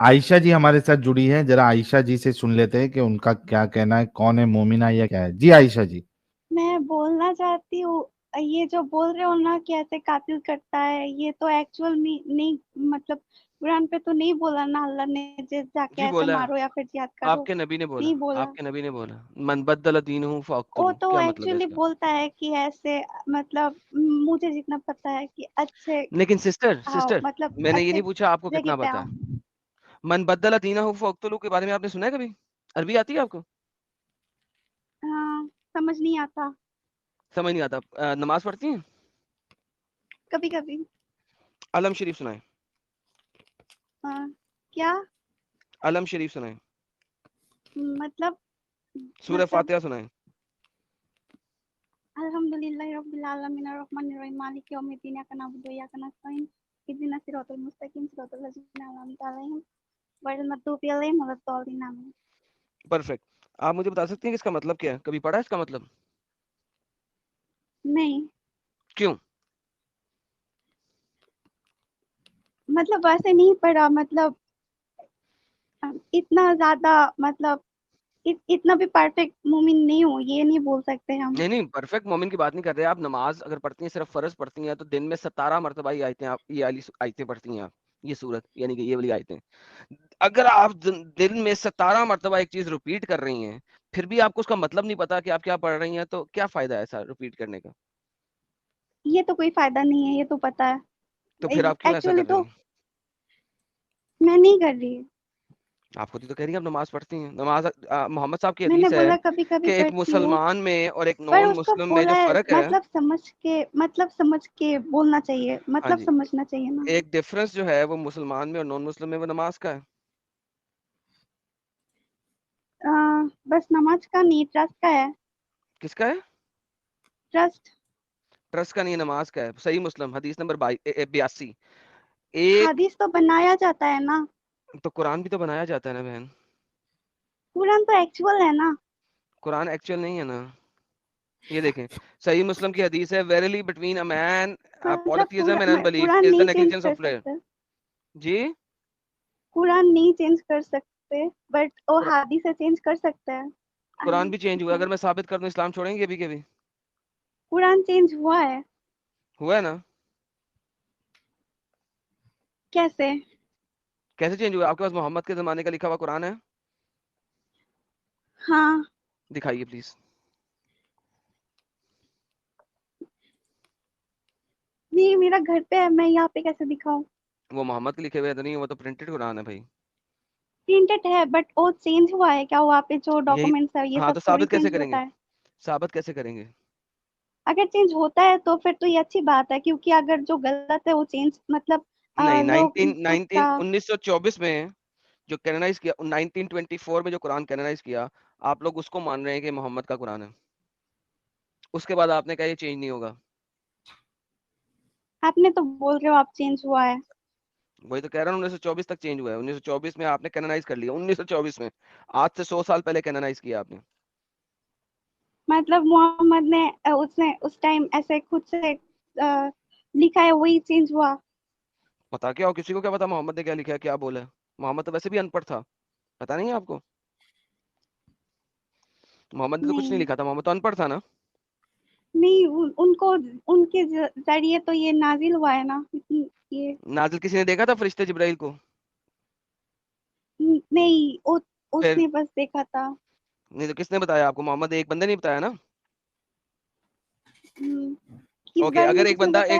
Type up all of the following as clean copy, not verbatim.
आयशा जी हमारे साथ जुड़ी है, जरा आयशा जी से सुन लेते हैं कि उनका क्या कहना है, कौन है मोमिना या क्या है। जी आयशा जी। मैं बोलना चाहती हूँ, ये जो बोल रहे हो ना कि ऐसे कातिल करता है, ये तो एक्चुअल में नहीं, मतलब कुरान पे तो नहीं बोला ना अल्लाह ने जाके जी ऐसे बोला, मारो या फिर जिहाद करो। आपके नबी ने बोला, नहीं बोला। आपके नबी ने बोला, मन बद्दल दीनहु वो फअक्तुलू, तो क्या मतलब है एक्चुअली इसका? बोलता है कि ऐसे, मतलब मुझे जितना पता है कि अच्छे लेकिन सिस्टर आओ, सिस्टर मतलब मैंने ये अच्छे नहीं पूछा आपको जगह कितना पे पता आओ। है। मन बद्दल दीनहु फअक्तुलू के बारे में आपने सुना है कभी? अरबी आती है आपको? हाँ, समझ नहीं आता। समझ नहीं आता। नमाज पढ़ती हैं? कभी कभी। अलम शरीफ सुनाए। क्या? अलम शरीफ सुनाए। मतलब सूरह मतलब फातिहा सुनाए। अल्हम्दुलिल्लाहि रब्बिल आलमीन अर्रहमानिर रहीम मालिकि यौमिद्दीन इय्याका नअबुदु व इय्याका नस्तईन इहदिनास सिरातल मुस्तकीम सिरातल लज़ीना अनअमता अलैहिम गैरिल मग़दूबि अलैहिम वलद्दालिन आमीन। परफेक्ट। आप मुझे बता सकती हैं कि इसका मतलब क्या है? कभी पढ़ा है इसका मतलब? नहीं, क्यों? मतलब वैसे नहीं पढ़ा, मतलब इतना ज़्यादा, मतलब इतना भी परफेक्ट मोमिन नहीं हूँ, ये नहीं बोल सकते हम। नहीं नहीं, परफेक्ट मोमिन की बात नहीं कर रहे। आप नमाज अगर पढ़ती हैं, सिर्फ फर्ज पढ़ती हैं, तो दिन में 17 मरतबा ये आयतें, आप ये वाली आयतें पढ़ती हैं आप, ये सूरत यानी कि ये वाली आयतें। अगर आप दिन में 17 मरतबा एक चीज रिपीट कर रही हैं, फिर भी आपको उसका मतलब नहीं पता कि आप क्या पढ़ रही हैं, तो क्या फायदा है ऐसा रिपीट करने का? ये तो कोई फायदा नहीं है, ये तो पता है। तो फिर आप क्यों ऐसा एक्चुअली कर रही तो हैं? मैं नहीं कर रही। आप खुद ही तो कह रही हैं आप नमाज पढ़ती हैं। नमाज मोहम्मद साहब की मैंने हदीस है बोला कभी कभी कि एक करती हूँ, मुसलमान में और एक पर नॉन उसको मुस्लिम में बोला जो है फर्क है। मतलब समझ के बोलना चाहिए, हाँ मतलब जी। समझना चाहिए ना। एक डिफरेंस जो है वो मुसलमान में और नॉन मुस्लिम में, वो नमाज का है। आ, बस नमाज का नहीं, ट्रस्ट का है। किसका है? ट्रस्ट। ट्रस्ट का नहीं है, नमाज का है। सही मुस्लिम हदीस नंबर 82। एक। हदीस तो बनाया जाता है ना। तो कुरान भी तो बनाया जाता है ना बहन। कुरान तो एक्चुअल है ना। कुरान एक्चुअल नहीं है ना। ये देखें, सही मुस्लिम की हदीस है, वेरीली बिटवीन अ मैन मतलब polytheism and unbelief Quran is the नहीं चेंज नेग्लिजेंस कर ऑफ प्रेयर। सकते। जी। कुरान नहीं चेंज कर सकते, बट वो कुर- हदीस से चेंज कर सकते हैं। कुरान भी चेंज हुआ, अच्छा, अगर मैं साबित कर दूं इस्लाम छोड़ेंगे अभी के भी? कुरान चेंज हुआ है। हुआ है ना। कैसे? कैसे चेंज हुआ? आपके पास मोहम्मद के जमाने का लिखा हुआ कुरान है? हाँ। दिखाइए प्लीज। नहीं, मेरा घर पे है, मैं यहाँ पे कैसे दिखाऊं? वो मोहम्मद के लिखे हुए तो नहीं, वो तो प्रिंटेड कुरान है भाई। प्रिंटेड है, बट वो चेंज हुआ है क्या? वहाँ पे जो यही। डॉक्यूमेंट्स है ये हाँ, सब तो थोड़ी साबित कैसे चेंज होता करेंगे? है। साबित कैसे करेंगे? अगर चेंज होता है तो फिर तो ये अच्छी बात है, क्योंकि अगर जो गलत है वो चेंज, मतलब नहीं, लोग 1924 में जो कैनोनाइज किया, 1924 में जो कुरान कैनोनाइज किया, आप लोग उसको मान रहे हैं कि मोहम्मद का कुरान है। उसके बाद आपने कहा ये चेंज नहीं होगा। आपने तो बोल रहे हो आप चेंज हुआ है। वही तो कह रहा हूँ, 1924 तक चेंज हुआ है। 1924 में आपने कैनोनाइज कर लिया, 1924 में। आज से 100 साल पहले कैनोनाइज किया आपने। मतलब मोहम्मद ने उसने उस टाइम ऐसे खुद से लिखा है, वही चेंज हुआ। पता क्या, और किसी को क्या पता मोहम्मद ने क्या लिखा है, क्या बोला है? मोहम्मद तो वैसे भी अनपढ़ था। पता नहीं है आपको? मोहम्मद ने तो कुछ नहीं नहीं, लिखा था, मोहम्मद तो अनपढ़ था ना। नहीं, उनको उनके जरिए तो ये नाजिल हुआ है ना, ये। नाजिल किसी ने देखा था फरिश्ते जिब्राइल को? नहीं, फिर? उसने बस देखा था। नहीं तो किसने बताया आपको? मोहम्मद एक बंदे ने बताया ना। हम्म, किस ओके, बारे में अगर किसने बताया?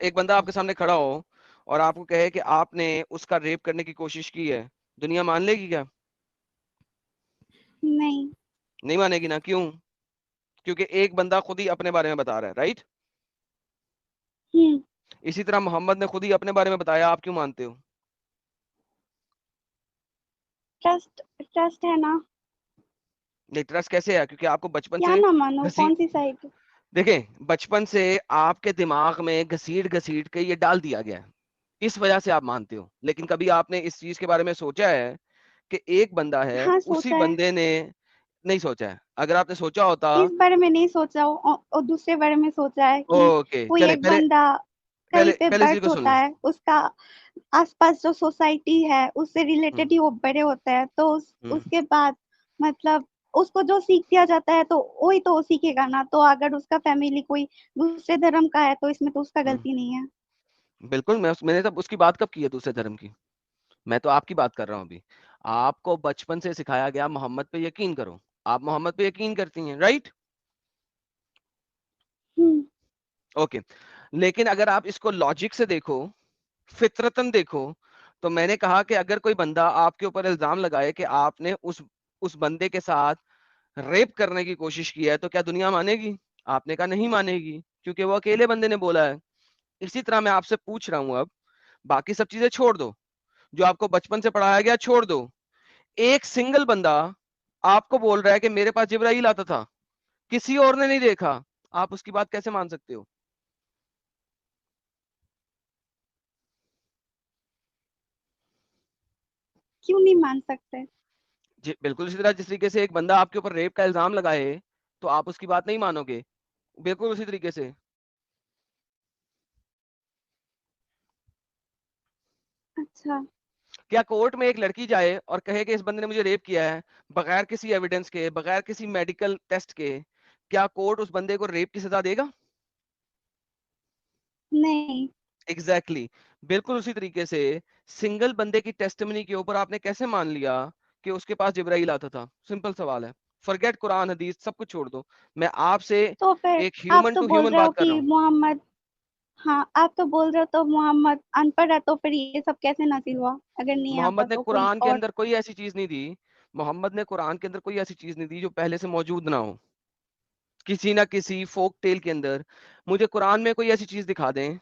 एक बंदा आपके सामने खड़ा हो और आपको कहे कि आपने उसका रेप करने की कोशिश की है, दुनिया मान लेगी क्या? नहीं। नहीं मानेगी ना, क्यों? क्योंकि एक बंदा खुद ही अपने बारे में बता रहा है, राइट? हम्म। इसी तरह मोहम्मद ने खुद ही अपने बारे में बताया, आप क्यों मानते हो? ट्रस्ट। ट्रस्ट है ना। नहीं, ट्रस्ट कैसे है? क्योंकि आपको बचपन क्या से ना मानो, घसीट, कौन सी साइड? देखें, बचपन से आपके दिमाग में घसीट घसीट के ये डाल दिया गया है, इस वजह से आप मानते हो। लेकिन कभी आपने इस चीज के बारे में सोचा है कि एक बंदा है, हाँ, उसी सोचा है। बंदे ने? नहीं सोचा है। अगर आपने सोचा होता। इस बारे में नहीं सोचा, और दूसरे बारे में सोचा है कि ओके, कोई चले एक पहले, बंदा कहीं पे पहले इसी बर्थ को सुन होता लें। है उसका, आसपास जो सोसाइटी है उससे रिलेटेड ही वो बड़े होते हैं, तो उसके बाद मतलब उसको जो सीख दिया जाता है तो वही तो वो सीखेगा ना। तो अगर उसका फैमिली कोई दूसरे धर्म का है तो इसमें तो उसका गलती नहीं है। बिल्कुल, मैंने तब उसकी बात कब की है दूसरे धर्म की? मैं तो आपकी बात कर रहा हूँ अभी। आपको बचपन से सिखाया गया मोहम्मद पे यकीन करो, आप मोहम्मद पे यकीन करती हैं, राइट? ओके। लेकिन अगर आप इसको लॉजिक से देखो, फितरतन देखो, तो मैंने कहा कि अगर कोई बंदा आपके ऊपर इल्जाम लगाए कि आपने उस बंदे के साथ रेप करने की कोशिश की है, तो क्या दुनिया मानेगी? आपने कहा नहीं मानेगी, क्योंकि वो अकेले बंदे ने बोला है। इसी तरह मैं आपसे पूछ रहा हूं, अब बाकी सब चीजें छोड़ दो, जो आपको बचपन से पढ़ाया गया छोड़ दो। एक सिंगल बंदा आपको बोल रहा है कि मेरे पास जिब्राइल आता था, किसी और ने नहीं देखा, आप उसकी बात कैसे मान सकते हो? क्यों नहीं मान सकते? जी बिल्कुल इसी तरह जिस तरीके से एक बंदा आपके ऊपर रेप का इल्जाम लगाए तो आप उसकी बात नहीं मानोगे, बिल्कुल उसी तरीके से। अच्छा। क्या कोर्ट में एक लड़की जाए और कहे कि इस बंदे ने मुझे रेप किया है, बगैर किसी एविडेंस के, बगैर किसी मेडिकल टेस्ट के, क्या कोर्ट उस बंदे को रेप की सजा देगा? नहीं। Exactly exactly. बिल्कुल उसी तरीके से सिंगल बंदे की टेस्टिमनी के ऊपर आपने कैसे मान लिया कि उसके पास जिब्राइल आता था? सिंपल सवाल है। फॉरगेट कुरान हदीस, सब कुछ छोड़ दो, मैं आपसे तो फिर एक आप ह्यूमन तो टू बोल ह्यूमन रहे हो बात कर रहा कि हूँ। मोहम्मद, हाँ आप तो बोल रहे हो तो मोहम्मद अनपढ़ है, तो फिर ये सब कैसे नाजिल हुआ? अगर नहीं आता मोहम्मद ने तो कोई कुरान के और। अंदर कोई ऐसी चीज नहीं दी, मोहम्मद ने कुरान के अंदर कोई ऐसी चीज नहीं दी जो पहले से मौजूद ना हो। किसी ना किसी फोक टेल के अंदर मुझे कुरान में कोई ऐसी चीज दिखा दें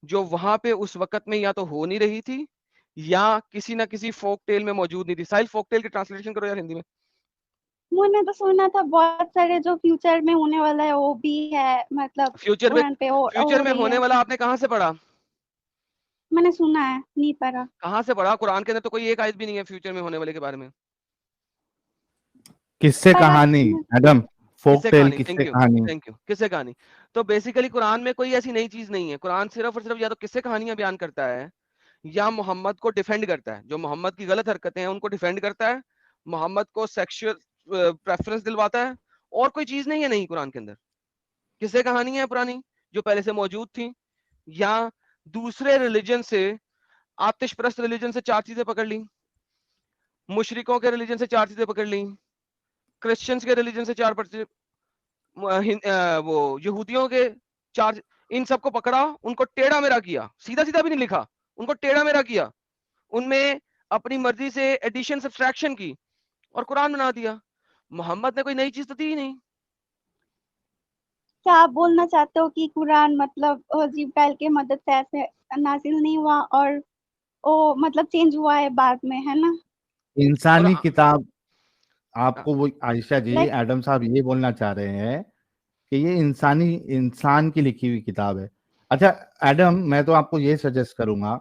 जो वहां पे उस वक्त में या तो हो नहीं रही थी या किसी ना किसी फोक टेल में मौजूद नहीं थी। साहिल फोक टेल की ट्रांसलेशन करो यार हिंदी में। मैंने तो सुना था बहुत सारे जो फ्यूचर में होने वाला है वो भी है, मतलब फ्यूचर में, कुरान पे हो फ्यूचर में रही होने है। वाला आपने कहाँ से पढ़ा? मैंने सुना है, नहीं पढ़ा। कहाँ से पढ़ा? कुरान के अंदर तो कोई एक आयत भी नहीं है फ्यूचर में होने वाले के बारे में। किससे पढ़ा कहानी? मैडम, फोक किससे टेल कहानी? किससे थैंक यू, कहानी? Thank you. किससे कहानी? तो बेसिकली कुरान में कोई ऐसी नई चीज नहीं है। कुरान सिर्फ और सिर्फ या तो किससे कहानियां बयान करता है या मोहम्मद को डिफेंड करता है, जो मोहम्मद की गलत हरकतें हैं उनको डिफेंड करता है, मोहम्मद को सेक्सुअल प्रेफरेंस दिलवाता है। और कोई चीज नहीं है नहीं कुरान के अंदर। किससे कहानियां हैं पुरानी जो पहले से मौजूद थी, या दूसरे रिलीजन से, आतिश परस्त रिलीजन से चार चीजें पकड़ ली, मुशरिकों के रिलीजन से चार चीजें पकड़ ली, क्रिश्चियंस के रिलीजन से चार वो यहूदियों के चार, इन सबको पकड़ा, उनको टेढ़ा मेढ़ा किया, सीधा सीधा भी नहीं लिखा, उनको टेढ़ा मेढ़ा किया, उनमें अपनी मर्जी से एडिशन सब्सट्रैक्शन की और कुरान बना दिया। मोहम्मद ने कोई नई चीज तो दी ही नहीं। क्या आप बोलना चाहते हो कि कुरान मतलब जिब्राइल के मदद से ऐसे नाजिल नहीं हुआ और वो मतलब चेंज हुआ है बाद में, है ना? और इंसानी किताब। आपको वो आयशा जी, लाइक एडम साहब ये बोलना चाह रहे हैं कि ये इंसानी, इंसान की लिखी हुई किताब है। अच्छा एडम, मैं तो आपको ये सजेस्ट करूंगा,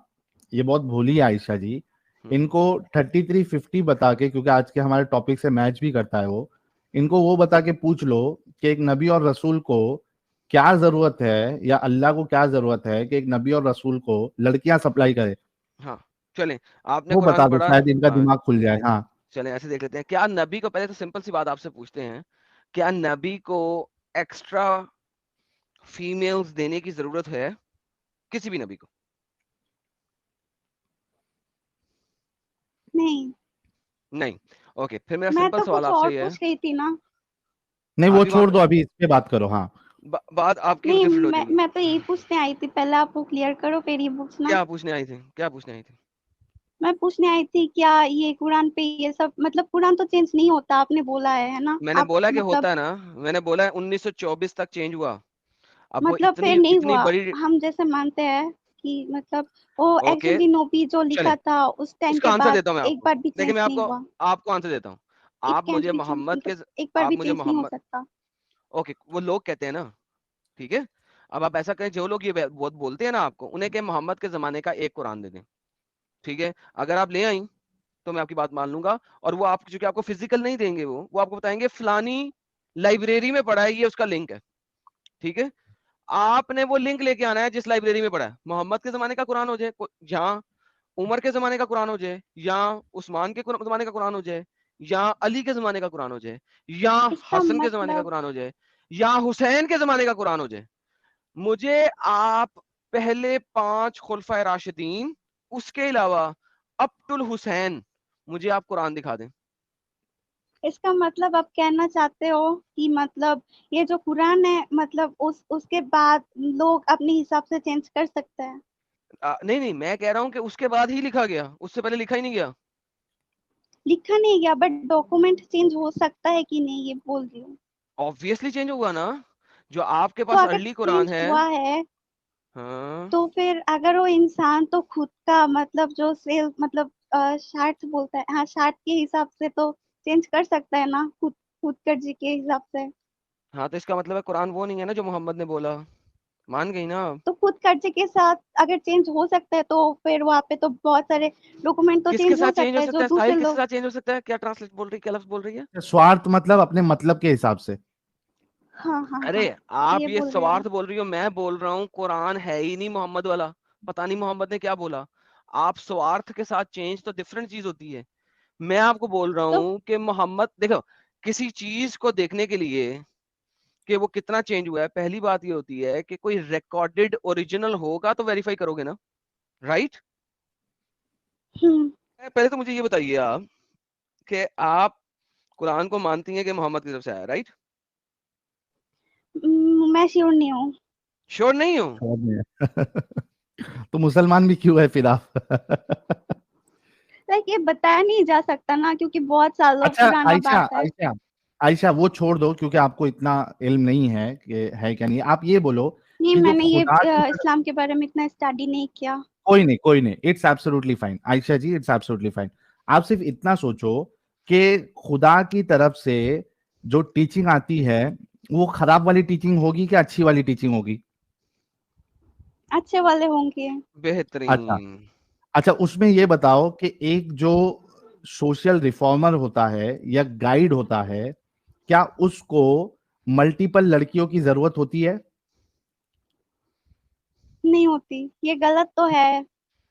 ये बहुत भोली है आयशा जी, इनको 3350 बता के, क्योंकि आज के हमारे टॉपिक से मैच भी करता है वो, इनको वो बता के पूछ लो कि एक नबी और रसूल को क्या जरूरत है, या अल्लाह को क्या जरूरत है कि एक नबी और रसूल को लड़कियां सप्लाई करे। हाँ चलें, आपने वो कुरान बता दो, पढ़ा। शायद इनका हाँ दिमाग खुल जाए। हाँ। चलें ऐसे देख लेते हैं, क्या नबी को, पहले तो सिंपल सी बात आपसे पूछते हैं, क्या नबी को एक्स्ट्रा फीमेल्स देने की जरूरत है? किसी भी नबी को? नहीं। नहीं। ओके, फिर मेरा मैं सिंपल तो सवाल कुछ और आपसे ये है। पूछ रही थी ना। नहीं, आप वो ही छोड़ मान, दो, अभी इस पे बात करो। हाँ। बात आपकी नहीं, डिफरेंट हो मैं जाएगी। मैं तो यही पूछने आई थी, पहले आप वो क्लियर करो फिर ये पूछना। क्या पूछने आई थी? क्या पूछने आई थी? मैं पूछने आई थी क्या ये कुरान पे ये सब, मतलब कुरान तो चेंज नहीं होता आपने बोला है ना? मैंने आप बोला कि मतलब होता है ना, मैंने बोला है 1924 तक चेंज हुआ। अब वो मतलब इतनी फिर नहीं इतनी हुआ। बड़ी। हम जैसे मानते हैं कि मतलब वो ओके एक्सुलिनोपी जो चलें, लिखा था उस टाइम उसका के आंसर बाद देता हूँ मैं एक आपको। बार भी देखिए चेंज मैं नहीं आपको हुआ। आपको आंसर देता हूँ। इट आप कैन मुझे बी चेंज, मोहम्मद के, मतलब एक बार आप भी मुझे चेंज नहीं हो मोहम्मद, सकता। ओके वो लोग कहते हैं ना, ठीक है, अब आप ऐसा करें, जो लोग ये बहुत बोलते हैं ना आपको, उन्हें के मोहम्मद के जमाने का एक कुरान दे दें, ठीक है? अगर आप ले आई तो मैं आपकी बात मान लूंगा, और वो आप, क्योंकि आपको फिजिकल नहीं देंगे, वो आपको बताएंगे फलानी लाइब्रेरी में पढ़ा है, ये उसका लिंक है, ठीक है? आपने वो लिंक लेके आना है जिस लाइब्रेरी में पढ़ा है। मोहम्मद के जमाने का कुरान हो जाए जहां उमर के जमाने का कुरान हो जाए, या उस्मान के जमाने का कुरान हो जाए, या अली के जमाने का कुरान हो जाए, या इसका हसन के जमाने का मतलब कुरान हो जाए, या हुसैन के जमाने का कुरान हो जाए, मुझे आप पहले 5 खुलफाए राशिदीन, उसके अलावा अप टुल हुसैन, मुझे आप कुरान दिखा दें। इसका मतलब आप कहना चाहते हो कि मतलब ये जो कुरान है मतलब उसके बाद लोग अपने हिसाब से चेंज कर सकते हैं। नहीं नहीं, मैं कह रहा हूँ कि उसके बाद ही लिखा गया, उससे पहले लिखा ही नहीं गया। लिखा नहीं गया बट डॉक्यूमेंट चेंज हो सकता है कि नहीं ये बोल रही हूँ। ऑब्वियसली चेंज होगा ना, जो आपके तो पास अगर अर्ली कुरान चेंज है। हुआ है हाँ, तो फिर अगर वो इंसान तो खुद का मतलब जो सेल मतलब शार्ट बोलता है, हाँ शार्ट के हिसाब से तो चेंज कर सकता है ना, खुद खुद कर जी के हिसाब से। हाँ, तो इसका मतलब है कुरान वो नहीं है ना जो मोहम्मद ने बोला, मान गई ना आप? तो खुद खर्चे के साथ अगर चेंज हो सकता है तो फिर वहाँ पे तो बहुत सारे डॉक्यूमेंट तो किसके चेंज साथ हो चेंज सकता हो है जो सकता है साहिल, दूसरे किसके लोग। साथ चेंज हो सकता है? क्या ट्रांसलेट बोल रही, क्या लफ्ज बोल रही है? स्वार्थ मतलब अपने मतलब के हिसाब से। हाँ हाँ अरे, हाँ आप ये ये बोल रहे हो। स्वार्थ बोल रही हो, मैं बोल रहा हूँ कुरान है ही नहीं मोहम्मद वाला, पता नहीं मोहम्मद ने क्या बोला। आप स्वार्थ के साथ चेंज तो डिफरेंट चीज होती है। मैं आपको बोल रहा तो हूँ कि मोहम्मद, देखो, किसी चीज को देखने के लिए कि वो कितना चेंज हुआ है, पहली बात ये होती है कि कोई रिकॉर्डेड ओरिजिनल होगा तो वेरीफाई करोगे ना, राइट? हम्म पहले तो मुझे ये बताइए आप कि आप कुरान को मानती हैं कि मोहम्मद की तरफ से आया, राइट? मैं श्योर नहीं हूँ। श्योर नहीं हो? समझ में। तो मुसलमान भी क्यों है फिर आप? लाइक ये बताया नहीं जा सकता ना क्योंकि बहुत सालों अच्छा पुराना आयशा, बात है। आयशा, आयशा वो छोड़ दो क्योंकि आपको इतना इल्म नहीं है कि है क्या नहीं। आप ये बोलो नहीं कि जो मैंने ये खुदा की तरफ, इस्लाम के बारे में इतना स्टडी नहीं किया। कोई नहीं कोई नहीं, it's absolutely fine Ayesha ji, it's absolutely fine. आप सिर्फ इतना सोचो कि खुदा की तरफ से जो टीचिंग आती है वो खराब वाली टीचिंग होगी कि अच्छी वाली टीचिंग होगी? अच्छे वाले होंगे। अच्छा, बेहतरीन। अच्छा उसमें ये बताओ कि एक जो सोशल रिफॉर्मर होता है या गाइड होता है, क्या उसको मल्टीपल लड़कियों की जरूरत होती है? नहीं होती, ये गलत तो है।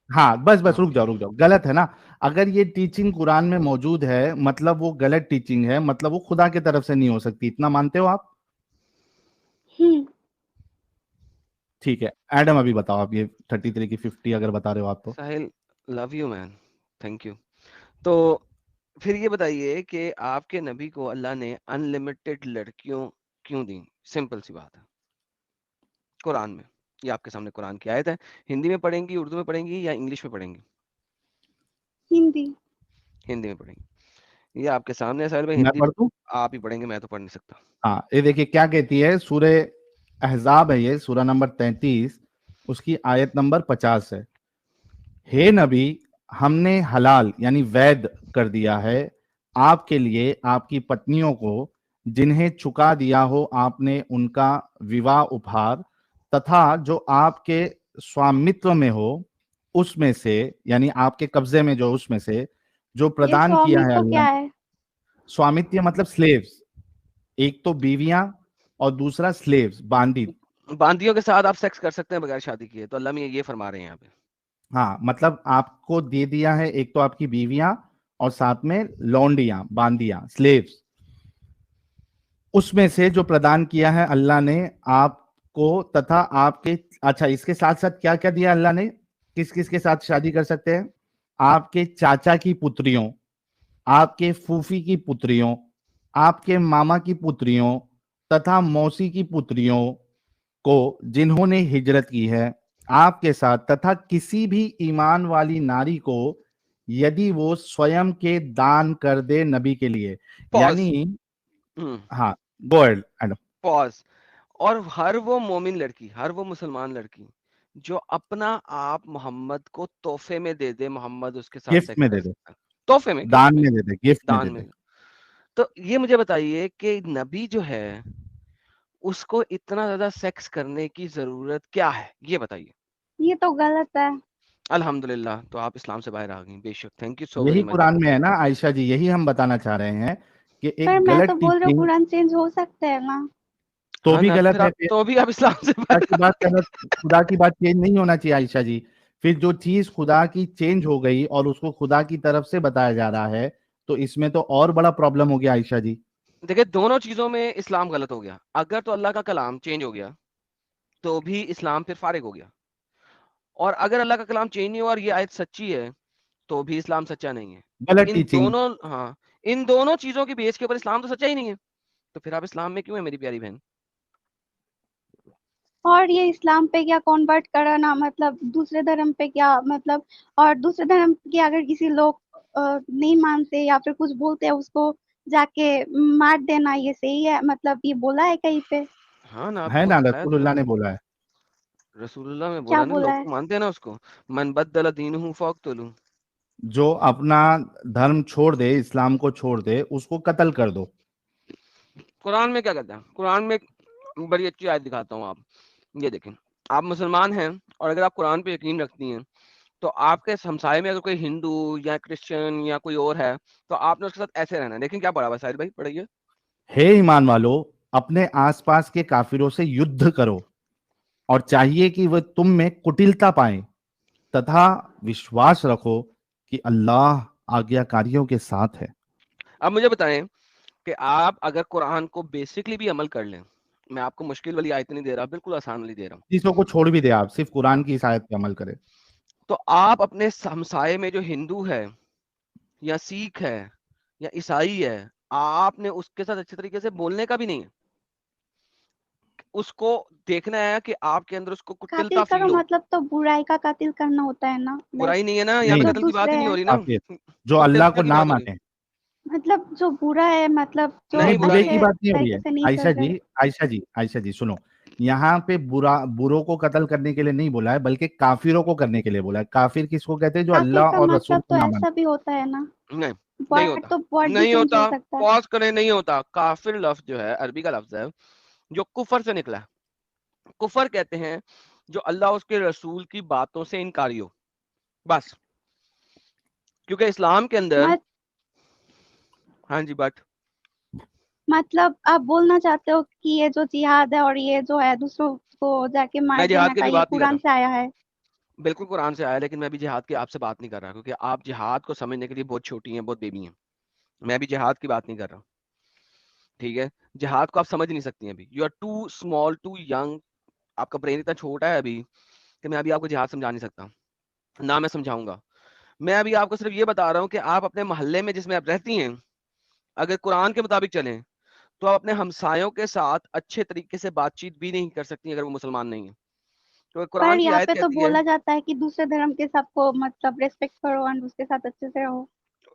हाँ बस बस रुक जाओ रुक जाओ, गलत है ना? अगर ये टीचिंग कुरान में मौजूद है मतलब वो गलत टीचिंग है, मतलब वो खुदा की तरफ से नहीं हो सकती, इतना मानते हो आप? हम्म ठीक है एडम, अभी बताओ आप ये 33 की 50 अगर बता रहे हो आप तो। Sahil, love you man, thank you. तो फिर ये बताइए कि आपके नबी को अल्लाह ने अनलिमिटेड लड़कियों क्यों दी? सिंपल सी बात है, कुरान में। ये आपके सामने कुरान की आयत है। हिंदी में पढ़ेंगी, उर्दू में पढ़ेंगी, या इंग्लिश में पढ़ेंगी? हिंदी। हिंदी में पढ़ेंगी। ये आपके सामने है साहिल भाई, मैं हिंदी पढ़ दूं? आप ही पढ़ेंगे, मैं तो पढ़ नहीं सकता। हाँ ये देखिए क्या कहती है, सूरे अहजाब है ये, सूरा नंबर 33, उसकी आयत नंबर 50 है। हे नबी, हमने हलाल यानी वैध कर दिया है आपके लिए आपकी पत्नियों को जिन्हें चुका दिया हो आपने उनका विवाह उपहार, तथा जो आपके स्वामित्व में हो उसमें से, यानी आपके कब्जे में जो उसमें से जो ये प्रदान किया है स्वामित्व अल्लाह। क्या है? स्वामित्व मतलब स्लेव्स, एक तो बीवियां और दूसरा स्लेव्स बांदी। बांदियों के साथ आप सेक्स कर सकते हैं बगैर शादी किए, तो अल्लाह में ये फरमा रहे हैं यहाँ पे। हाँ मतलब आपको दे दिया है, एक तो आपकी बीवियां और साथ में लौंडियां बांदियां स्लेव्स, उसमें से जो प्रदान किया है अल्लाह ने आपको तथा आपके। अच्छा इसके साथ साथ क्या क्या दिया अल्लाह ने, किस किस के साथ शादी कर सकते हैं? आपके चाचा की पुत्रियों, आपके फूफी की पुत्रियों, आपके मामा की पुत्रियों तथा मौसी की पुत्रियों को जिन्होंने हिजरत की है आपके साथ, तथा किसी भी ईमान वाली नारी को यदि वो स्वयं के दान कर दे नबी के लिए। पॉज। यानी हाँ, गो एड। पॉज। और हर वो मोमिन लड़की, हर वो मुसलमान लड़की जो अपना आप मोहम्मद को तोहफे में दे दे, मोहम्मद उसके साथ गिफ्ट सेक्स में कर दे दे, सकता है। तोहफे में, गिफ्ट दान में, में दे दे, गिफ्ट में दान दे में। दे। तो ये मुझे बताइए कि नबी जो है उसको इतना ज्यादा सेक्स करने की जरूरत क्या है, ये बताइए। ये तो गलत है। अल्हम्दुलिल्लाह, तो आप इस्लाम से बाहर आ गई, बेशक, थैंक यू सो यही वेरी मच। कुरान में है ना आयशा जी, यही हम बताना चाह रहे हैं कि पर एक मैं तो गलत बोल रही हूँ टीचिंग कुरान चेंज हो सकता है ना। तो हाँ भी ना, तो गलत फिर है आप फिर। तो भी आप इस्लाम से खुदा बाहर की आ बात गए। गलत, खुदा की बात चेंज नहीं होना चाहिए आयशा जी। फिर जो चीज खुदा की चेंज हो गई और उसको खुदा की तरफ से बताया जा रहा है, तो इसमें तो और बड़ा प्रॉब्लम हो गया आयशा जी। देखिए दोनों चीजों में इस्लाम गलत हो गया। अगर तो अल्लाह का कलाम चेंज हो गया तो भी इस्लाम फिर फारिग हो गया, और अगर अल्लाह का कलाम चेंज नहीं हुआ और ये आयत सच्ची है तो भी इस्लाम सच्चा नहीं है। गलत इन टीचिंग। दोनों, हाँ, इन दोनों चीजों के बेस के ऊपर इस्लाम तो सच्चा ही नहीं है, तो फिर आप इस्लाम में क्यों है मेरी प्यारी बहन? और ये इस्लाम पे क्या कन्वर्ट कराना, मतलब दूसरे धर्म पे क्या, मतलब और दूसरे धर्म के अगर किसी लोग नहीं मानते या फिर कुछ बोलते हैं उसको जाके मार देना, ये सही है? मतलब ये बोला है कहीं पे? हाँ ना, है आपको ना, बताया तो रसूलुल्लाह ने बोला है। रसूलुल्लाह में क्या बोला ना, बोला लोग है? तो मानते हैं ना उसको। मन बद्दल दीनहु फक्तुलू। जो अपना धर्म छोड़ दे, इस्लाम को छोड़ दे, उसको कत्ल कर दो। कुरान में क्या कहता है? कुरान में एक बड़ी अच्छी आयत दिखाता हूँ। आप ये देखें, आप मुसलमान हैं और अगर आप कुरान पे यकीन रखती हैं तो आपके हमसाये में अगर कोई हिंदू या क्रिश्चियन या कोई और है तो आपने उसके साथ ऐसे रहना है। लेकिन क्या पढ़ा हुआ है साहिर भाई, पढ़ाइए। हे ईमान वालों, अपने आसपास के काफिरों से युद्ध करो और चाहिए कि वह तुम में कुटिलता पाएं, तथा विश्वास रखो कि अल्लाह आज्ञाकारियों के साथ है। अब मुझे बताएं कि आप अगर कुरान को बेसिकली भी अमल कर लें, मैं आपको मुश्किल वाली आयत नहीं दे रहा, बिल्कुल आसान वाली दे रहा हूँ, चीजों को छोड़ भी दे, आप सिर्फ कुरान की इस आयत पे अमल करें। तो आप अपने हमसाये में जो हिंदू है या सिख है या ईसाई है, आपने उसके साथ अच्छे तरीके से बोलने का भी नहीं है। उसको देखना है कि आपके अंदर उसको कातिल कुटिलता करो फील हो। मतलब तो बुराई का कातिल करना होता है ना, लाइक बुराई नहीं है ना, यहाँ पे नहीं, जो कत्ल की बात दूसरे ही नहीं हो है, रही ना, काफिर जो अल्लाह को कुटिलता की ना बात हो रही है। माने। मतलब जो बुरा है, मतलब जो नहीं, नहीं, बुरा बुरे नहीं की है। अच्छे बात नहीं हो रही तरीके है से नहीं आयशा चल रहे। जी। आयशा जी सुनो, यहाँ पे बुरों को कत्ल करने के लिए नहीं बोला है, बल्कि काफिरों को करने के लिए बोला है। काफिर किसको कहते हैं? जो कातिल अल्लाह का और रसूल मतलब को तो ना ऐसा माने। भी होता है ना, नहीं, नहीं वर्ड होता, तो वर्ड भी नहीं चेंज होता। हो सकता है। पॉज करें, नहीं होता। काफिर लफ्ज जो है अरबी का लफ्ज है, जो कुफर से निकला है। कुफर कहते हैं जो अल्लाह उसके रसूल की बातों से इनकारी हो, बस। क्योंकि इस्लाम के अंदर, मत हाँ जी, बट मतलब आप बोलना चाहते हो कि ये जो जिहाद है और ये जो है दूसरों को जाके मार मैं जिहाद देना की का, भी ये बात नहीं कर कुरान रहा। से आया है? बिल्कुल कुरान से आया, लेकिन मैं भी जिहाद की आपसे बात नहीं कर रहा, क्योंकि आप जिहाद को समझने के लिए बहुत छोटी हैं, बहुत बेबी हैं। मैं भी जिहाद की बात नहीं कर रहा, ठीक है? जिहाद को आप समझ नहीं सकती हैं अभी। You are too small, too young. आपका ब्रेन इतना छोटा है अभी कि मैं अभी आपको जिहाद समझा नहीं सकता, ना मैं समझाऊंगा। मैं अभी आपको सिर्फ ये बता रहा हूँ कि आप अपने मोहल्ले में जिसमें आप रहती हैं, अगर कुरान के मुताबिक चलें तो आप अपने हमसायों के साथ अच्छे तरीके से बातचीत भी नहीं कर सकती अगर वो मुसलमान नहीं है। तो पर कुरान की यहाँ आयत पे तो कहती है, बोला जाता है कि दूसरे धर्म के सबको मतलब रेस्पेक्ट करो और उसके साथ अच्छे से रहो,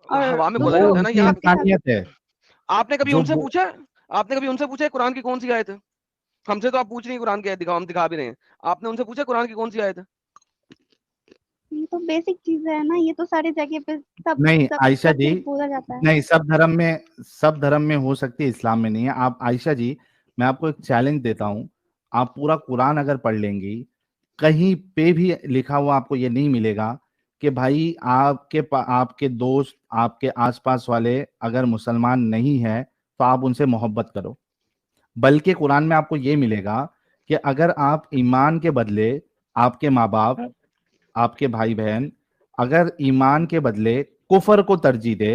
और हवा में बोला वो दूसरों जाता है ना उनकी यहाँ। सबके साथ। इंसानियत है। आपने कभी जो उनसे पूछा? आपने कभी उनसे पूछा है कुरान की कौन सी आयत है? हमसे तो आप पूछ रही हैं कुरान की आयत दिखाओ, हम दिखा भी रहे हैं। आपने उनसे पूछा कुरान की कौन सी आयत है? ये तो बेसिक चीज है ना, ये तो सारी जगह पे सब नहीं सब आयशा सब जी, में बोला जाता है। नहीं, सब धर्म में हो सकती है, इस्लाम में नहीं है। आप आयशा जी, मैं आपको एक चैलेंज देता हूं, आप पूरा कुरान अगर पढ़ लेंगी, कहीं पे भी लिखा हुआ आपको ये नहीं मिलेगा कि भाई आपके दोस्त, आपके आसपास वाले अगर मुसलमान नहीं है तो आप उनसे मोहब्बत करो। बल्कि कुरान में आपको ये मिलेगा कि अगर आप ईमान के बदले आपके माँ बाप, आपके भाई बहन, अगर ईमान के बदले कुफर को तरजीह दे,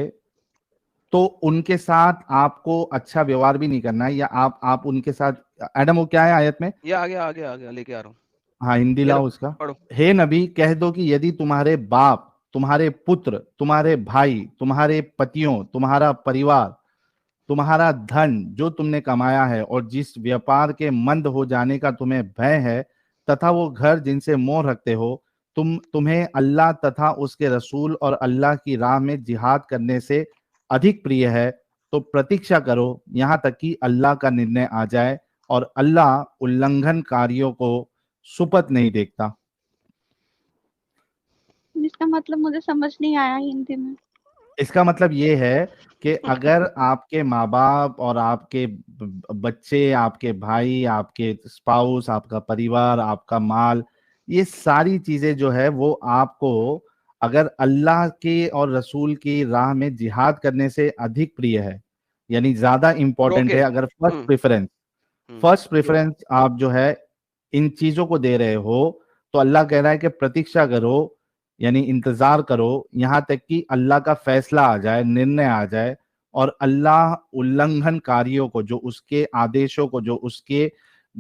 तो उनके साथ आपको अच्छा व्यवहार भी नहीं करना है, या आप उनके साथ। एडम, वो क्या है आयत में? ये आ गया लेके आ रहा हूँ। हाँ, हिंदी ये लो, लाओ उसका। पढ़ो। हे नबी, कह दो कि यदि तुम्हारे बाप, तुम्हारे पुत्र, तुम्हारे भाई, तुम्हारे पतियों, तुम्हारा परिवार, तुम्हारा धन जो तुमने कमाया है और जिस व्यापार के मंद हो जाने का तुम्हें भय है, तथा वो घर जिनसे मोह रखते हो, तुम्हें अल्लाह तथा उसके रसूल और अल्लाह की राह में जिहाद करने से अधिक प्रिय है, तो प्रतीक्षा करो यहाँ तक कि अल्लाह का निर्णय आ जाए, और अल्लाह उल्लंघनकारियों को सुपथ नहीं देखता। इसका मतलब मुझे समझ नहीं आया हिंदी में। इसका मतलब ये है कि अगर आपके माँ बाप और आपके बच्चे, आपके भाई, आपके स्पाउस, आपका परिवार, आपका माल, ये सारी चीजें जो है वो आपको अगर अल्लाह के और रसूल की राह में जिहाद करने से अधिक प्रिय है, यानी ज्यादा इंपॉर्टेंट ओके। है, अगर हम्म। फर्स्ट प्रेफरेंस आप जो है इन चीजों को दे रहे हो, तो अल्लाह कह रहा है कि प्रतीक्षा करो, यानी इंतजार करो यहाँ तक कि अल्लाह का फैसला आ जाए, निर्णय आ जाए, और अल्लाह उल्लंघनकारियों को, जो उसके आदेशों को, जो उसके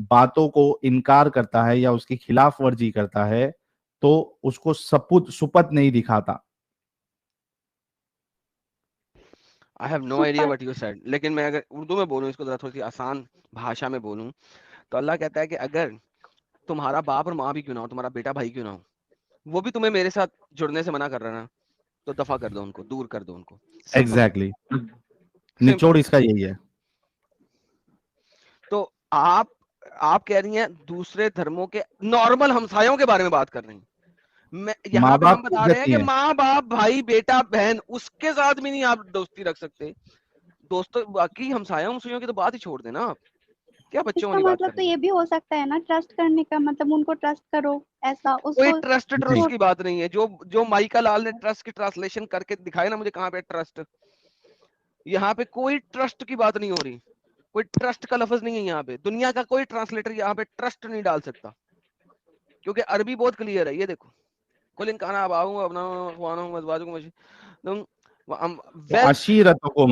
बातों को इनकार करता है या उसकी खिलाफ वर्जी करता है, तो उसको सुपत नहीं दिखाता। I have no idea super what you said, लेकिन मैं अगर उर्दू में बोलूं, इसको जरा थोड़ी सी आसान भाषा में बोलूं, तो अल्लाह कहता है कि अगर तुम्हारा बाप और माँ भी क्यों ना हो, तुम्हारा बेटा भाई क्यों ना हो, वो भी तुम्हें मेरे साथ जुड़ने से मना कर रहा है ना, तो दफा कर दो उनको, दूर कर दो उनको। Simple exactly simple. निचोड़ इसका यही है। तो आप कह रही हैं दूसरे धर्मों के नॉर्मल हमसायों के बारे में बात कर रही हैं। मैं यहाँ माँ पे हम बाप की बता इज्जत रहे हैं नहीं कि है। माँ बाप भाई बेटा बहन उसके साथ भी नहीं आप दोस्ती रख सकते। दोस्तों बाकी हमसायों हमसायों की तो बात ही छोड़ देना आप, क्या बच्चों इसका वाली बात मतलब कर तो रही हैं। ये भी हो सकता है ना, ट्रस्ट करने का मतलब उनको ट्रस्ट करो, ऐसा कोई उसको ट्रस्ट नहीं, की बात नहीं है। जो माइका लाल ने ट्रस्ट की ट्रांसलेशन करके दिखाए ना मुझे, कहाँ पे ट्रस्ट, यहाँ पे कोई ट्रस्ट की बात नहीं हो रही, कोई ट्रस्ट का लफ्ज नहीं है यहाँ पे। दुनिया का कोई ट्रांसलेटर यहाँ पे ट्रस्ट नहीं डाल सकता, क्योंकि अरबी बहुत क्लियर है। ये देखो, कुल इन काना अबाहु अबनाहु अज़वाजुहुम वो वेल्थ अशीरतुकुम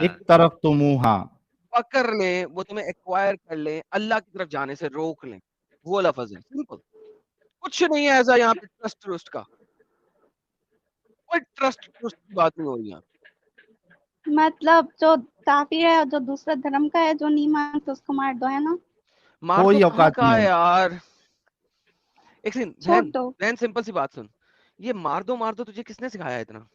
एक तरफ तुमुहा, पकड़ लें, वो तुम्हें एक्वायर कर लें, अल्लाह की तरफ जाने से रोक लें, वो लफ्ज है। सिंपल, कुछ नहीं है ऐसा यहाँ पे ट्रस्ट ट्रस्ट का, कोई ट्रस्ट ट्रस्ट की बात नहीं हो रही यहाँ। मतलब जो काफिर है और जो दूसरा धर्म का है जो नहीं मानते उसको मार दो, है ना? मार कोई तो कहाँ औकात का नहीं है है। यार। एक सेकंड छोड़ बहन, दो। बहन सिंपल सी बात सुन, ये मार दो तुझे किसने सिखाया इतना,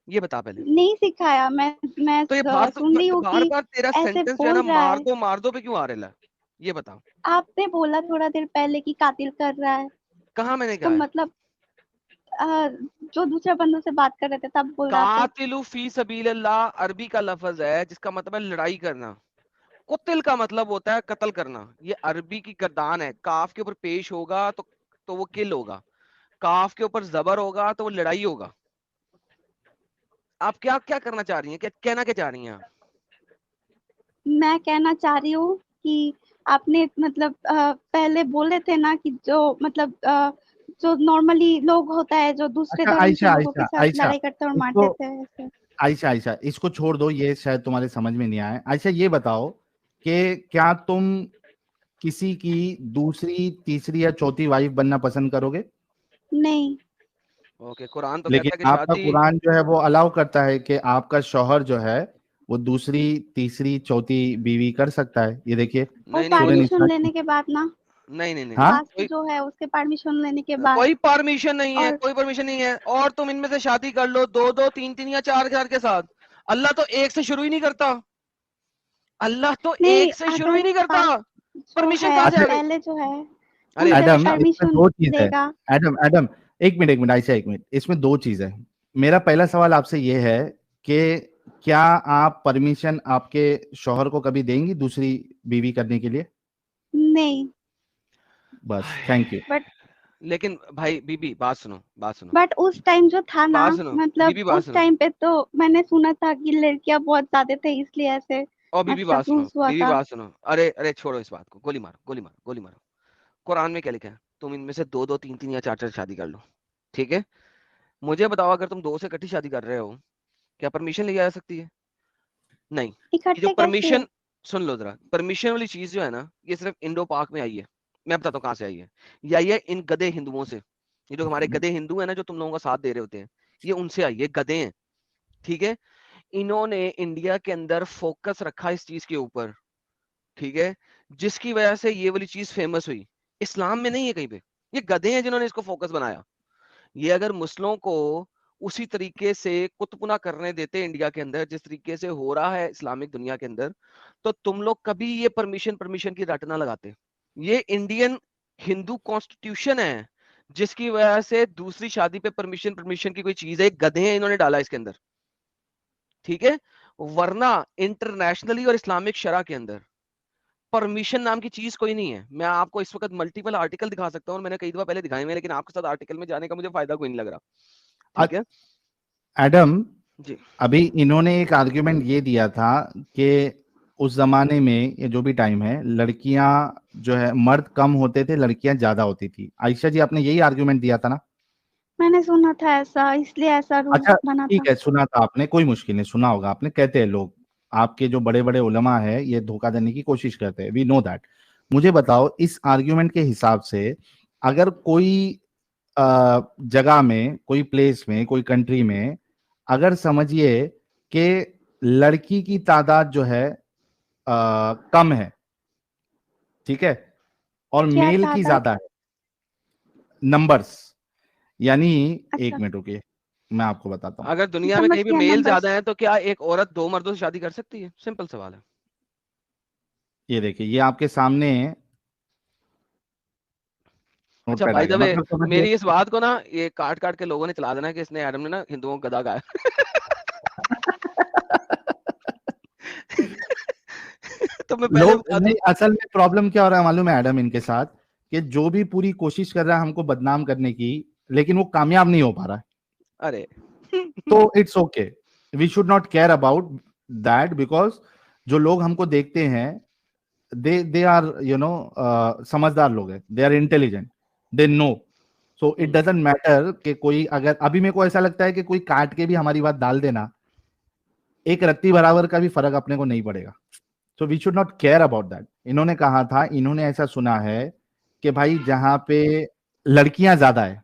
ये बता पहले। नहीं सिखाया, मैं तो ये बार सुन रही हूँ बार कि बार तेरा ऐसे सेंटेंस जो है ना, बोल रहा है। मार दो पे क्यों आ रहा है, ये बता। आपने बोला थोड़ा देर पहले कि कातिल कर रहा है, कहाँ मैंने तो कहा है? मतलब जो दूसरे बंदों से बात कर रहे थे तब बोल रहा था। कातिलु फी सबीलिल्लाह अरबी का लफ्ज है जिसका मतलब है लड़ाई करना। कुतिल का मतलब होता है कत्ल करना। ये अरबी की गर्दान है, काफ के ऊपर पेश होगा तो वो किल होगा, काफ के ऊपर जबर होगा तो वो लड़ाई होगा। आप क्या क्या करना चाह रही हैं, क्या कहना क्या चाह रही हैं आप? मैं कहना चाह रही हूँ कि आपने मतलब पहले बोले थे ना कि जो मतलब जो नॉर्मली लोग होता है जो दूसरे अच्छा धर्म के आयशा लोगों के आयशा साथ आयशा लड़ाई करते और इसको, मारते थे ऐसे। आयशा आयशा इसको छोड़ दो, ये शायद तुम्हारे समझ में नहीं आया। आयशा ये बताओ कि क्या तुम किसी की दूसरी, तीसरी या चौथी वाइफ बनना पसंद करोगे? नहीं। ओके, कुरान तो लेकिन कहता है कि आपका शादी, कुरान जो है वो अलाउ करता है कि आपका शौहर जो है वो दूसरी, तीसरी, चौथी बीवी कर सकता है। ये देखिए वो नहीं नहीं सूरह नहीं निसा परमिशन की। लेने के बाद ना, नहीं नहीं नहीं नहीं, हाँ कास्ट जो है उसके परमिशन लेने के बाद। कोई परमिशन नहीं है, और कोई परमिशन नहीं है। और तुम इनमें से शादी कर लो, दो दो तीन तीन या चार चार के साथ। अल्लाह तो एक से शुरू ही नहीं करता, अल्लाह तो नहीं, एक से शुरू ही अगर नहीं करता। जो परमिशन है कहाँ से आ अच्छा गई? पहले जो है अरे उनसे एडम, बेशक, इसमें परमिशन दो चीज है। लेगा। एडम एडम एक मिनट, एक मिनट आयशा, एक मिनट, इसमें दो चीज है। मेरा पहला सवाल आपसे ये है कि क्या आप परमिशन आपके शौहर को कभी देंगी दूसरी बीवी करने के लिए? नहीं। बस, थैंक यू। बट लेकिन भाई बीबी बात सुनो, बात सुनो, बट उस टाइम जो था ना, बात सुनो, मतलब बीबी बात उस सुनो, टाइम पे तो मैंने सुना था कि लड़कियां बहुत ज्यादा थे इसलिए ऐसे और बीबी मतलब बात सुनो, रूल्स हुआ बीबी था। बात सुनो। अरे अरे छोड़ो इस बात को, गोली मारो गोली मारो गोली मारो। कुरान में क्या लिखा है? तुम इनमें से दो दो तीन तीन या चार चार शादी कर लो, ठीक है? मुझे बताओ, अगर तुम दो से इकट्ठी शादी कर रहे हो, क्या परमिशन ली जा सकती है? नहीं। ये जो इकट्ठे कैसे? परमिशन, सुन लो जरा, परमिशन वाली चीज जो है ना, ये सिर्फ इंडो पाक में आई है। मैं बताता हूँ कहाँ से आई है। ये आई है इन गधे हिंदुओं से। ये जो हमारे गधे हिंदू है ना, जो तुम लोगों का साथ दे रहे होते हैं, ये उनसे आई है, गधे हैं, ठीक है? इन्होंने इंडिया के अंदर फोकस रखा इस चीज के ऊपर, ठीक है, जिसकी वजह से ये वाली चीज फेमस हुई। इस्लाम में नहीं है कहीं पे, ये गधे हैं जिन्होंने इसको फोकस बनाया। ये अगर मुस्लिमों को उसी तरीके से कुतपुना करने देते इंडिया के अंदर जिस तरीके से हो रहा है इस्लामिक दुनिया के अंदर, तो तुम लोग कभी ये परमिशन परमिशन की रट ना लगाते। ये इंडियन हिंदू कॉन्स्टिट्यूशन है जिसकी वजह से दूसरी शादी पे परमिशन परमिशन की कोई चीज है, गधे हैं इन्होंने डाला इसके अंदर, ठीक है? वरना इंटरनेशनली और इस्लामिक शरा के अंदर परमिशन नाम की चीज कोई नहीं है। मैं आपको इस वक्त मल्टीपल आर्टिकल दिखा सकता हूँ, और मैंने कई दफा पहले दिखाए हुए हैं, लेकिन आपके साथ आर्टिकल में जाने का मुझे फायदा कोई नहीं लग रहा, ठीक है एडम, जी? अभी इन्होंने एक आर्ग्यूमेंट ये दिया था कि उस जमाने में, ये जो भी टाइम है, लड़कियां जो है, मर्द कम होते थे, लड़कियां ज्यादा होती थी। आयशा जी, आपने यही आर्गुमेंट दिया था ना? मैंने सुना था ऐसा, इसलिए ऐसा रूल अच्छा, बना ठीक था। है, सुना था आपने, कोई मुश्किल नहीं, सुना होगा आपने। कहते हैं लोग, आपके जो बड़े बड़े उलमा है ये धोखा देने की कोशिश करते हैं, वी नो दैट। मुझे बताओ, इस आर्ग्यूमेंट के हिसाब से अगर कोई जगह में, कोई प्लेस में, कोई कंट्री में, अगर समझिए कि लड़की की तादाद जो है कम है, ठीक है, और क्या मेल की तादाद? ज्यादा है, नंबर्स, यानी, एक अच्छा, मिनट रुकिए, मैं आपको बताता हूँ। अगर दुनिया में समझ कहीं भी गया मेल नंबर्स। ज्यादा है तो क्या एक औरत 2 मर्दों से शादी कर सकती है? सिंपल सवाल है। ये देखिए, ये आपके सामने अच्छा, नोटपैड आ बाय द गया, वे, मतलब समझिए। मेरी इस बात को ना ये काट काट के लोगों ने चला देना कि इसने, एडम ने ना हिंदुओं को गधा कहा तो मैं पहले लोग बता दूं। नहीं, असल में प्रॉब्लम क्या हो रहा है मालूम है एडम इनके साथ, कि जो भी पूरी कोशिश कर रहा है हमको बदनाम करने की, लेकिन वो कामयाब नहीं हो पा रहा है। अरे तो it's okay, we should not care about that, because जो लोग हमको देखते हैं, दे आर समझदार लोग हैं, they are intelligent, they know. So it doesn't matter कि कोई, अगर अभी मेरे को ऐसा लगता है कि कोई काट के भी हमारी बात डाल देना, एक रत्ती बराबर का भी फर्क अपने को नहीं पड़ेगा। So we should not care about that. इन्होंने कहा था, इन्होंने ऐसा सुना है कि भाई जहां पे लड़कियां ज्यादा है,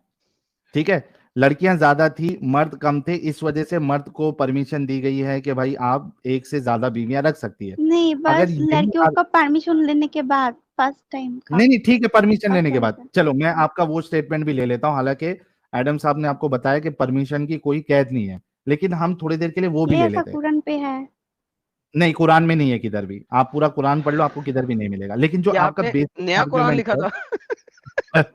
ठीक है, लड़कियां ज्यादा थी, मर्द कम थे, इस वजह से मर्द को परमिशन दी गई है कि भाई आप एक से ज्यादा बीवियां रख सकती है। नहीं, अगर बस यही लड़कियों का परमिशन लेने के बाद, फर्स्ट टाइम का नहीं नहीं, ठीक है, परमिशन लेने के ऐसा बाद, होता है। चलो मैं आपका वो स्टेटमेंट भी ले लेता हूं, हालांकि एडम साहब ने आपको बताया कि परमिशन की कोई कैद नहीं है, लेकिन हम थोड़ी देर के लिए वो भी ये ले ऐसा लेते हैं। कुरान पे है। नहीं, कुरान में नहीं है किधर भी, आप पूरा कुरान पढ़ लो, आपको किधर भी नहीं मिलेगा। लेकिन जो ये आपका आपने बेसिक नया कुरान आर्ग्यूमेंट लिखा है था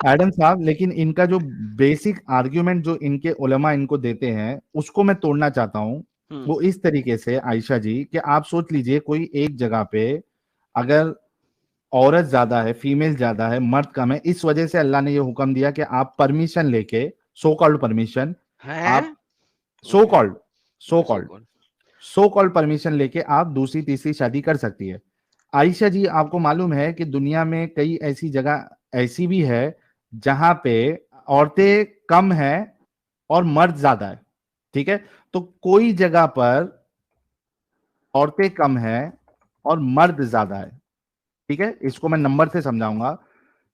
एडम साहब, लेकिन इनका जो बेसिक आर्ग्यूमेंट जो इनके उलमा इनको देते हैं, उसको मैं तोड़ना चाहता हूं। वो इस तरीके से, आयशा जी, कि आप सोच लीजिए कोई एक जगह पे अगर औरत ज्यादा है, फीमेल ज्यादा है, मर्द कम है, इस वजह से अल्लाह ने ये हुक्म दिया कि आप परमिशन लेके, सो कॉल्ड परमिशन, आप हैं। सो ओके, कॉल्ड सो so called called. So called permission लेके आप दूसरी तीसरी शादी कर सकती है। आयशा जी, आपको मालूम है कि दुनिया में कई ऐसी जगह ऐसी भी है जहां पे औरतें कम है और मर्द ज्यादा है, ठीक है। तो कोई जगह पर औरतें कम है और मर्द ज्यादा है, ठीक है, इसको मैं नंबर से समझाऊंगा।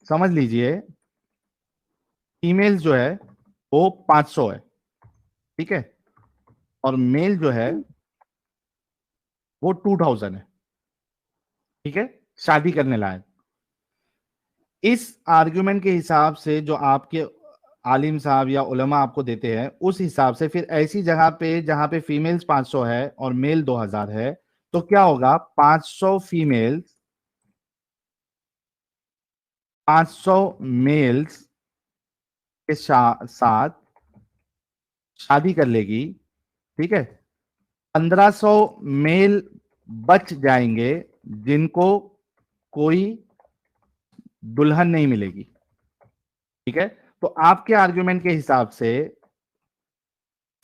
समझ लीजिए, फीमेल जो है वो 500 है, ठीक है, और मेल जो है वो 2000 है, ठीक है, शादी करने लायक। इस आर्गुमेंट के हिसाब से जो आपके आलिम साहब या उलमा आपको देते हैं, उस हिसाब से फिर ऐसी जगह पे जहां पे फीमेल्स 500 है और मेल 2000 है, तो क्या होगा, 500 फीमेल्स 500 मेल्स के साथ शादी कर लेगी, ठीक है। 1500 मेल बच जाएंगे जिनको कोई दुल्हन नहीं मिलेगी, ठीक है। तो आपके आर्गुमेंट के हिसाब से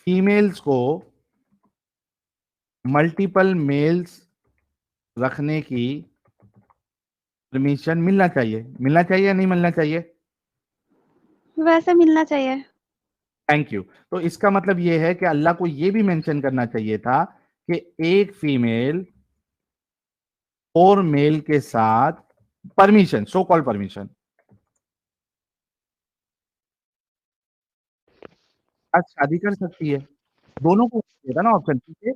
फीमेल्स को मल्टीपल मेल्स रखने की परमिशन मिलना चाहिए या नहीं मिलना चाहिए? वैसे मिलना चाहिए। Thank you. तो इसका मतलब यह है कि अल्लाह को यह भी मेंशन करना चाहिए था कि एक फीमेल और मेल के साथ परमिशन, सो कॉल्ड परमिशन, आज शादी कर सकती है। दोनों को देता ना ऑप्शन, क्योंकि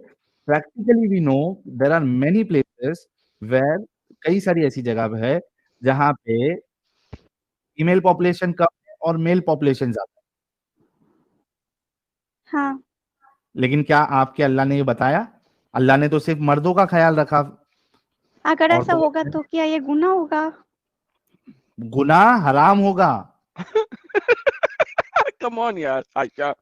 practically we know there are many places where, कई सारी ऐसी जगह है जहां पे फीमेल पॉपुलेशन कम है और मेल पॉपुलेशन ज्यादा हाँ, है। लेकिन क्या आपके अल्लाह ने ये बताया? अल्लाह ने तो सिर्फ मर्दों का ख्याल रखा, अगर ऐसा औरतों होगा का तो क्या ये गुनाह होगा? गुनाह हराम होगा। कम ऑन यार आयशा,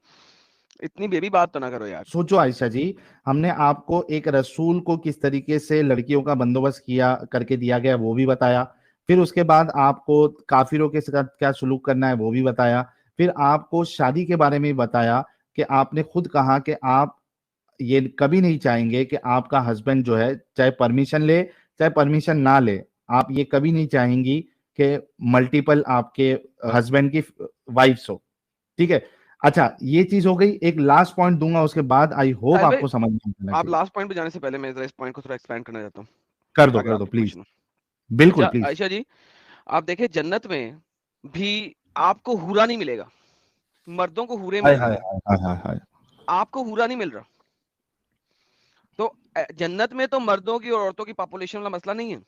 इतनी बेबी बात तो ना करो यार। सोचो आयशा जी, हमने आपको एक रसूल को किस तरीके से लड़कियों का बंदोबस्त किया करके दिया गया वो भी बताया, फिर उसके बाद आपको काफिरों के साथ क्या सुलूक करना है वो भी बताया, फिर आपको शादी के बारे में भी बताया कि आपने खुद कहा कि आप ये कभी नहीं चाहेंगे कि आपका हस्बैंड जो है चाहे परमिशन ले चाहे परमिशन ना ले, आप ये कभी नहीं चाहेंगी कि मल्टीपल आपके हस्बैंड की वाइफ्स हो, ठीक है। अच्छा, ये चीज हो गई। एक लास्ट पॉइंट दूंगा, उसके बाद आई होप साहिल भाई, आपको समझ में आना आप चाहिए। लास्ट पॉइंट पे जाने से पहले मैं जरा इस पॉइंट को थोड़ा एक्सपेंड करना चाहता हूँ। कर दो अगर आपके प्लीज, क्वेश्चन हो। बिल्कुल अच्छा प्लीज। आयशा जी, आप देखें जन्नत में भी आपको हूरा नहीं मिलेगा, मर्दों को हूरे हाय मिलेंगे, हाय हाय हाय हाय। आपको हूरा नहीं मिल रहा। तो जन्नत में तो मर्दों की और औरतों की पॉपुलेशन वाला मसला नहीं है।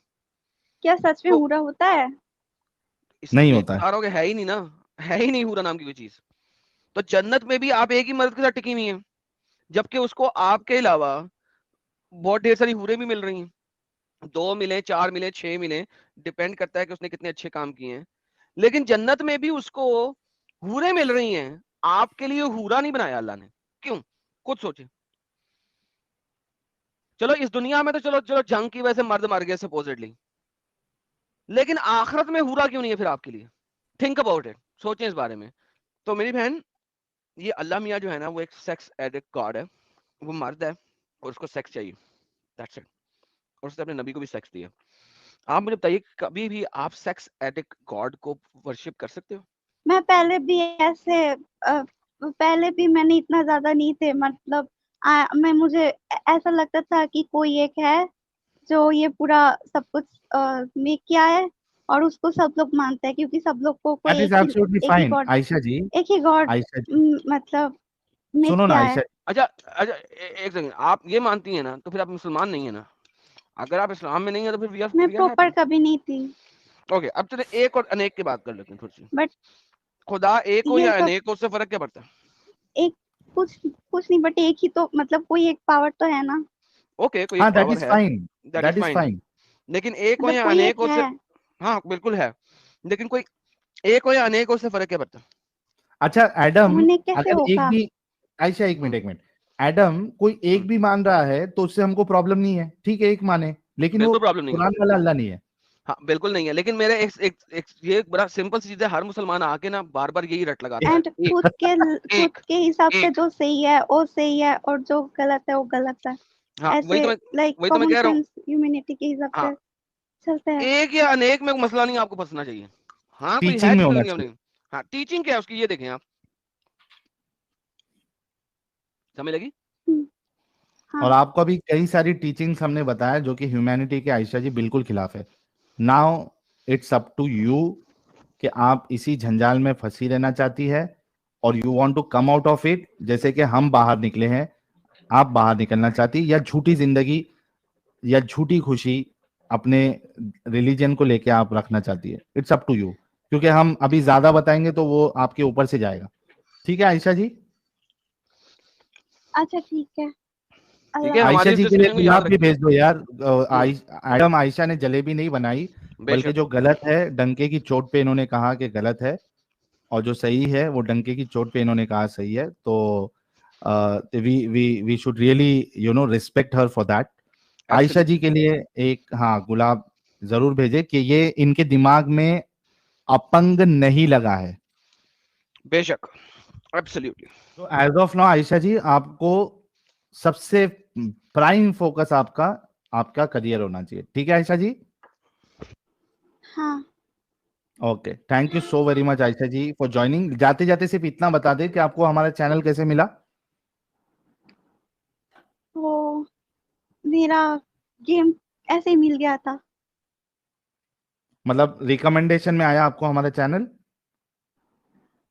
क्या सच में तो हूरा होता है? नहीं इसलिए होता है। बता रहा हूँ कि है ही नहीं ना, है ही नहीं हूरा नाम की कोई चीज। तो जन्नत में भी आप एक ही मर्द के साथ टिकी हुई हैं, जबकि उसको आपके अलावा बहुत ढेर सारी हूरें भी मिल रही हैं। 2 मिले, 4 मिले, 6 मिले, डिपेंड करता है कि उसने कितने अच्छे काम किए हैं। लेकिन जन्नत में भी उसको हूरें मिल रही हैं, आपके लिए हूरा नहीं बनाया अल्लाह ने। क्यों? खुद सोचे। चलो इस दुनिया में तो चलो चलो जंग की वजह से मर्द मर गए सपोजिटली, लेकिन आखिरत में हूरा क्यों नहीं है फिर आपके लिए? थिंक अबाउट इट, सोचें इस बारे में। तो मेरी बहन, ये अल्लाह मियाँ जो है ना, वो एक सेक्स एडिक्ट गॉड है। वो मर्द है और उसको सेक्स चाहिए, दैट्स इट। और उसने अपने नबी को भी सेक्स दिया। आप मुझे बताइए, कभी भी आप सेक्स एडिक्ट गॉड को वर्शिप कर सकते हो? मैं पहले भी ऐसे पहले भी मैंने इतना ज्यादा नहीं थे, मतलब मैं मुझे ऐसा लगता था कि कोई एक है जो ये पूरा सब कुछ मेक किया है और उसको सब लोग मानते हैं, क्योंकि सब लोग को कोई दैट इज एब्सोल्युटली एक ही फाइन गॉड, आयशा जी। एक ही गॉड आयशा जी मतलब मेक सुनो ना किया आयशा। है। अच्छा अच्छा, एक सेकंड, आप ये मानती हैं ना, तो फिर आप मुसलमान नहीं है ना? अगर आप इस्लाम में नहीं है तो फिर वी मैं आर प्रॉपर हैप्पी। कभी नहीं थी, ओके, अब चले एक और अनेक की बात कर लेते हैं थोड़ी सी। बट खुदा एक हो ये या सब अनेक हो, उससे फर्क क्या पड़ता है? एक कुछ नहीं, बट एक ही तो, मतलब कोई एक पावर तो है ना। ओके, कोई एक हाँ दैट पावर इज है, fine, that is that is fine. Fine. लेकिन एक हो मतलब या कोई अनेक एक हो है। से, हाँ बिल्कुल है, लेकिन कोई एक हो या अनेक हो से फर्क क्या पड़ता है? अच्छा एडम, होने कैसे अगर एक होगा? भी, आयशा एक मिनट हम्म, एक मिनट, एडम कोई हम्म, एक भी मान रहा है तो उससे हमको प्रॉब्लम नहीं है, ठीक है, एक माने, लेकिन वो बिल्कुल प्रॉब्लम नहीं है। कुरान वाला अल्लाह नहीं है। हाँ बिल्कुल नहीं है, लेकिन मेरे एक ये एक बड़ा सिंपल सी चीज है, हर मुसलमान आके ना बार बार यही रट लगाता है, एंड एक खुद एक के हिसाब से एक। जो सही है वो सही है और जो गलत है वो गलत है। हाँ ऐसे लाइक वही तो मैं कॉमन कह रहा हूँ। सेंस ह्यूमैनिटी के हिसाब हाँ, से चलते हैं। एक या अनेक में मसला नहीं आपको फंसना चाहिए। हाँ कोई है टीचिंग में जिसने होना दुनिया में चाहिए। नहीं। हाँ टीचिंग क्या है उसकी, ये देखें आप, समझ लगी? हम्म, हाँ। और आपको अभी कई सारी टीचिंग्स हमने बताया जो कि ह्यूमैनिटी के आयशा जी बिल्कुल खिलाफ है। Now it's up to you कि आप इसी झंझाल में फंसी रहना चाहती है और you want to come out of it, जैसे कि हम बाहर निकले हैं, आप बाहर निकलना चाहती, या झूठी जिंदगी या झूठी खुशी अपने रिलीजन को लेके आप रखना चाहती है। इट्स अप टू यू, क्योंकि हम अभी ज्यादा बताएंगे तो वो आपके ऊपर से जाएगा। ठीक है आयशा जी? अच्छा ठीक है। ठीक है, अल्लाह आयशा हमारी इस जी के लिए डिस्कशन को याद गुलाब भी रखिए। भेज दो यार। हम्म, आइटम आयशा ने जलेबी नहीं बनाई, बल्कि बेशक। जो गलत है डंके की चोट पे इन्होंने कहा कि गलत है, और जो सही है वो डंके की चोट पे इन्होंने कहा सही है। तो we should really respect her for that. Ayesha ji absolutely, के लिए एक हाँ गुलाब जरूर भेजे कि ये इनके दिमाग में अपंग नहीं लगा है। बेशक, एब्सोल्युटली। तो एज ऑफ नाउ आयशा जी, आपको सबसे प्राइम फोकस आपका आपका करियर होना चाहिए, ठीक है आयशा जी? हाँ। Okay, thank you so very much Ayesha ji for joining. जाते जाते सिर्फ इतना बता दे कि आपको हमारा चैनल कैसे मिला। वो मेरा गेम ऐसे ही मिल गया था। मतलब रिकमेंडेशन में आया आपको हमारा चैनल?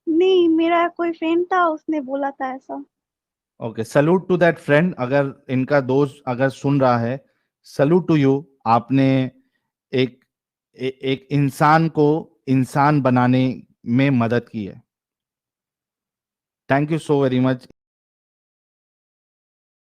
नहीं, मेरा कोई फ्रेंड था, उसने बोला था ऐसा। Okay, salute to that friend. अगर इनका दोस्त अगर सुन रहा है, सल्यूट टू यू। आपने एक एक इंसान को इंसान बनाने में मदद की है। Thank you so very much.